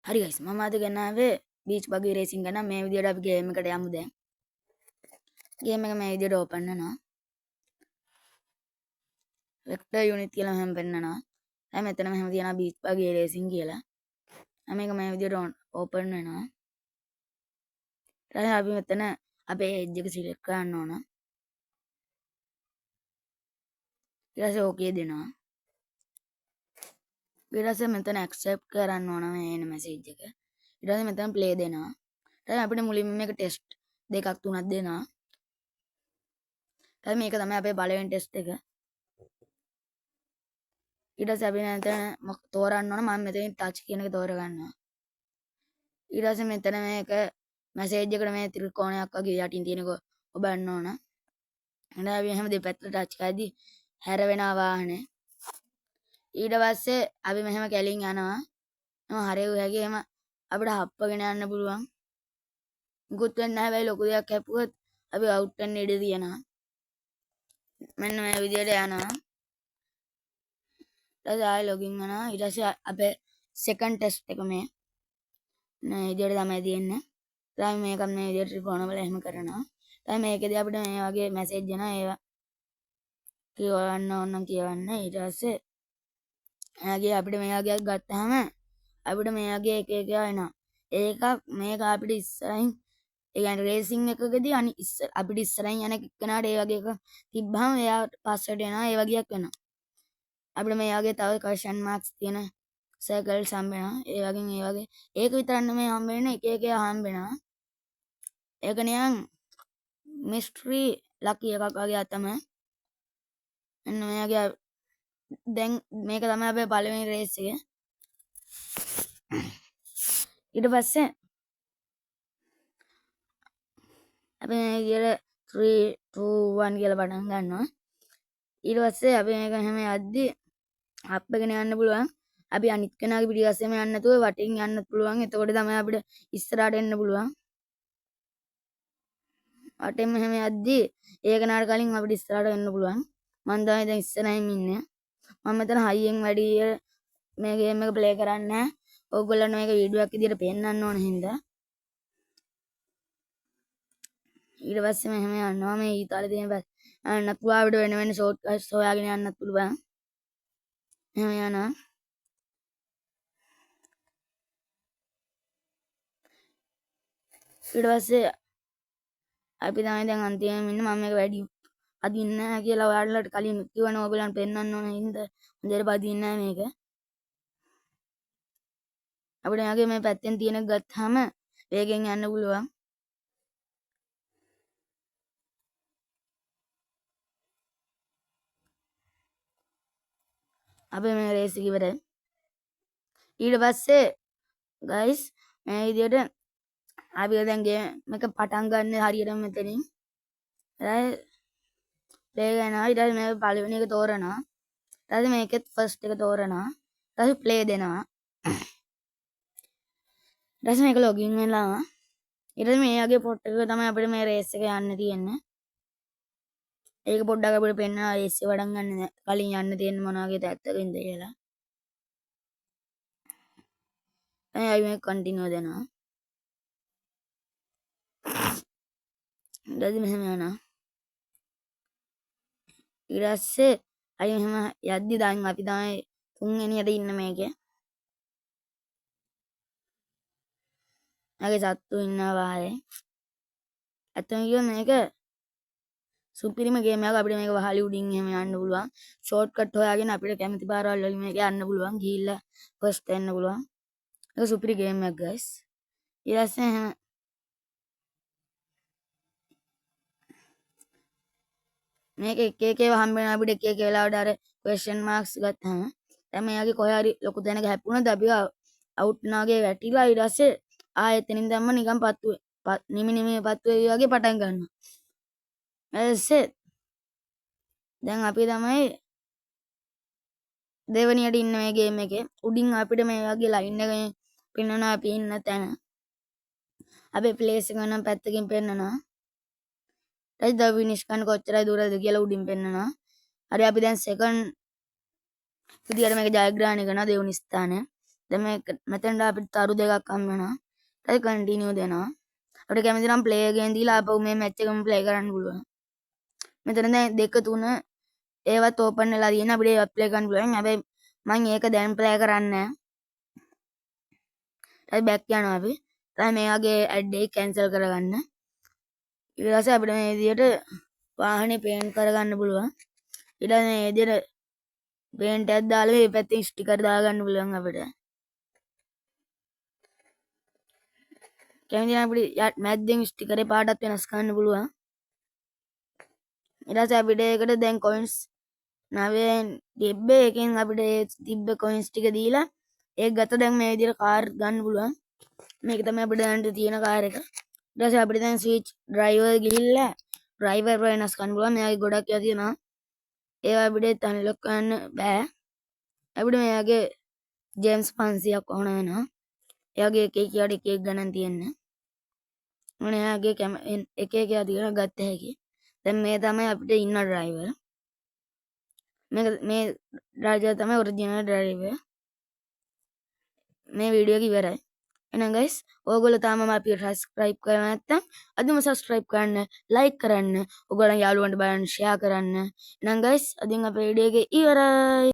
හරි ගයිස් මම අද ගෙනාවේ බීච් බගී රේසින් ගැන මේ විදියට අපි ගේම් එකට යමු දැන්. ගේම් එක මේ විදියට ඕපන් වෙනවා. වෙක්ටර් යුනිට් කියලා මෙහෙම පෙන්නනවා. දැන් මෙතන මෙහෙම තියෙනවා බීච් බගී රේසින් කියලා. දැන් මේක මේ විදියට ඕපන් වෙනවා. ඊට අපි මෙතන අපේ එජ් එක සිලෙක්ට් කරන්න ඕන. ඊට පස්සේ ඕකේ දෙනවා. ඊට පස්සේ මෙතන ඇක්සෙප්ට් කරන්න ඕන මේ එන මැසේජ් එක. ඊට පස්සේ මෙතන ප්ලේ දෙනවා. ඊට අපිට මුලින්ම මේක ටෙස්ට් දෙකක් තුනක් දෙනවා. ඊට මේක තමයි අපේ පළවෙනි ටෙස්ට් එක. ඊට පස්සේ අපි මෙතන තෝරන්න ඕන මම මෙතනින් ටච් කියන එක තෝරගන්නවා. ඊට පස්සේ මෙතන මේක මැසේජ් එකට මේ ත්‍රිකෝණයක් වගේ යටින් තියෙනක ඔබන්න ඕන. ඊට අපි එහෙම දෙපැත්තට ටච් කරද්දී හැර වෙනවා වාහනේ. ඊට පස්සේ අපි මෙහෙම කැලින් යනවා. එම හරෙව් හැගේ එම අපිට හප්පගෙන යන්න පුළුවන්. මුකුත් වෙන්නේ නැහැ. හැබැයි ලොකු දෙයක් හැප්පුවොත් අපි අවුට් වෙන්න ඉඩ තියෙනවා. මෙන්න මේ විදියට යනවා. ඊට පස්සේ ආයෙ ලොගින් වෙනවා. ඊට පස්සේ අපේ සෙකන්ඩ් ටෙස්ට් එක මේ විදියට තමයි තියෙන්නේ. ඊට මේක මේ විදියට ත්‍රිකෝණ වල එහෙම කරනවා. ඊට මේකෙදී අපිට මේ වගේ මැසේජ් එනවා. ඒවා කියවන්න ඕන නම් කියවන්න. ඊට පස්සේ එයාගේ අපිට මේ වගේක් ගත්තාම අපිට මේ වගේ එක එක එනවා. ඒක මේක අපිට ඉස්සරහින් ඒ කියන්නේ රේසින් එකකදී අපිට ඉස්සරහින් යන කෙනාට ඒ වගේ එකක් තිබ්බහම එයා පස්සට එනවා. ඒ වගේක් වෙනවා. අපිට මේ වගේ තව ක්වෙස්චන් මාක්ස් තියෙන සර්කල්ස් හම්බ වෙනවා. ඒ වගේ ඒක විතරක් නෙමෙයි හම්බ වෙන්නේ එක එක හම්බ වෙනවා. ඒක නිකන් මිස්ටරි ලකි එකක් වගේ තමයි. එන්න මේ වගේ දැන් මේක තමයි අපේ පළවෙනි රේස් එක. ඊට පස්සේ අපි මේ විදියට 3 2 1 කියලා පටන් ගන්නවා. ඊට පස්සේ අපි මේක හැම යද්දි අප්පගෙන යන්න පුළුවන්. අපි අනිත් කෙනාගේ පිටිපස්සෙම යන්න නැතුව වටින් යන්නත් පුළුවන්. එතකොට තමයි අපිට ඉස්සරහට එන්න පුළුවන්. වටෙන් මෙහෙම යද්දි ඒ කෙනාට කලින් අපිට ඉස්සරහට එන්න පුළුවන්. මම තමයි දැන් ඉස්සරහින් ඉන්නේ. මම මෙතන හයියෙන් වැඩි මේ ගේම් එක ප්ලේ කරන්නේ. ඕගොල්ලන්ට මේක වීඩියෝ එකක් විදියට පෙන්නන්න ඕන හින්දා. ඊට පස්සේ මෙහෙම යනවා මේ ඊතාලේ තියෙන යන්නත් පුළුවන්. අපිට වෙන වෙන ෂෝට් කට්ස් හොයාගෙන යන්නත් පුළුවන්. එහෙම යනවා. ඊට පස්සේ අපි තමයි දැන් අන්තිමේම ඉන්නේ. මම මේක වැඩි අදින්න නැහැ කියලා ඔයාලට කලින් කිව්වනේ ඔයගොල්ලන්ට පෙන්නන්න ඕන හින්දා හොඳට පදින්නේ නැහැ මේක. අපිට යගේ මේ පැත්තෙන් තියෙන ගත්තාම වේගෙන් යන්න පුළුවන්. අපේ මේ රේස් එක ඉවරයි. ඊට පස්සේ ගයිස් මේ විදියට අපි දැන් ගේම් එක පටන් ගන්න හරියට මෙතනින්. ප්ලේ කරනවා. ඊට පස්සේ මේ පළවෙනි එක තෝරනවා. ඊට පස්සේ මේකෙත් ෆස්ට් එක තෝරනවා. ඊට පස්සේ ප්ලේ දෙනවා. ඊට පස්සේ මේක ලොගින් වෙනවා. ඊට පස්සේ මේ වගේ පොට් එක තමයි අපිට මේ රේස් එක යන්න තියෙන්නේ. ඒක පොඩ්ඩක් අපිට පෙන්නනවා රේස් එක වඩන් ගන්න කලින් යන්න තියෙන මොන වගේ තත්ත්වකින්ද කියලා. දැන් මේක කන්ටිනියු දෙනවා. ඊට පස්සේ මෙහෙම යනවා. ඊට පස්සේ අයි මෙහෙම යද්දි දැන් අපි තමයි තුන්වෙනියට ඉන්න මේකේ. මගේ සත්තු ඉන්නවා වාරේ. ඇත්තම කියොත් මේක සුපිරිම ගේම් එකක්. අපිට මේක වහලි උඩින් එහෙම යන්න පුළුවන්. ෂෝට් කට් හොයාගෙන අපිට කැමති පාරවල් වලින් මේක යන්න පුළුවන්. ගිහිල්ලා ෆස්ට් වෙන්න පුළුවන්. ඒක සුපිරි ගේම් එකක් ගයිස්. ඊට පස්සේ එහෙම මේක එක එක ඒවා හම්බ වෙනවා අපිට එක එක වෙලාවට අර ක්වෙස්චන් මාක්ස් ගත්තාම. දැන් මෙයාගේ කොහේ හරි ලොකු තැනක හැප්පුණොත් අපි අවුට් නාගේ වැටිලා ඊට පස්සේ ආයෙත් එතනින් දැම්ම නිකන් නිමි පත්තු වගේ පටන් ගන්නවා. ඊට දැන් අපි තමයි දෙවනියට ඉන්න මේ ගේම් එකේ. උඩින් අපිට මේ වගේ ලයින් එක පෙන්වනවා අපි ඉන්න තැන. අපේ ප්ලේස් එක නම් පැත්තකින් පෙන්වනවා. ඊට පස්සේ ෆිනිෂ් කරන කොච්චරයි දුරද කියලා උඩින් පෙන්වනවා. හරි අපි දැන් සෙකන්ඩ් විදියට මේක ජයග්‍රහණය කරනවා දෙවෙනි ස්ථානය. දැන් මෙතෙන්ට අපිට තරු දෙකක් හම්බ වෙනවා. ඊට කන්ටිනියු දෙනවා. අපිට කැමති නම් ප්ලේ එකෙන් දීලා ආපහු මේ මැච් එකම ප්ලේ කරන්න පුළුවන්. මෙතන දැන් 2 3 ඒවත් ඕපන් වෙලා තියෙන අපිට ඒවත් ප්ලේ කරන්න පුළුවන්. හැබැයි මම ඒක දැන් ප්ලේ කරන්නේ නැහැ. ඊට බැක් යනවා අපි. ඊට මේ වගේ ඇඩ් එක කැන්සල් කරගන්න. ඊට පස්සේ අපිට මේ විදිහට වාහනේ පේන්ට් කරගන්න පුළුවන්. ඊට මේ විදිහට පේන්ට් එකක් දාලා මේ පැත්තේ ස්ටිකර් දාගන්න පුළුවන් අපිට. කැමති නම් අපිට මැද්දෙන් ස්ටිකරේ පාටත් වෙනස් කරන්න පුළුවන්. ඊට පස්සේ අපිට ඒකට දැන් කොයින්ස් 9න් තිබ්බ එකෙන් අපිට ඒ තිබ්බ කොයින්ස් ටික දීලා ඒක ගත්ත දැන් මේ විදිහට කාර් ගන්න පුළුවන්. මේක තමයි අපිට දැන් තියෙන කාර් එක. ඊට පස්සේ අපිට දැන් ස්විච් ඩ්‍රයිවර් ගිහිල්ලා ඩ්‍රයිවර් වෙනස් කරන්න පුළුවන්. මෙයාගේ ගොඩක් ඒවා තියෙනවා. ඒවා අපිට අන්ලොක් කරන්න බෑ. අපිට මෙයාගේ ජේම්ස් 500ක් ඕන වෙනවා. එයාගේ එක එක යාට එක එක ගණන් තියෙන්නේ. මොනයාගේ එක එක යා තියෙන ගත්ත හැකි. දැන් මේ තමයි අපිට ඉන්න ඩ්‍රයිවර්. මේ රාජා තමයි ඔරිජිනල් ඩ්‍රයිවර්. මේ වීඩියෝ එක ඉවරයි. එහෙනම් guys ඕගොල්ලෝ තාම අපිට subscribe කරලා නැත්නම් අදම subscribe කරන්න, like කරන්න, ඔයගොල්ලන් යාළුවන්ට බලන්න share කරන්න. එහෙනම් guys අදින් අපේ වීඩියෝ එක ඉවරයි.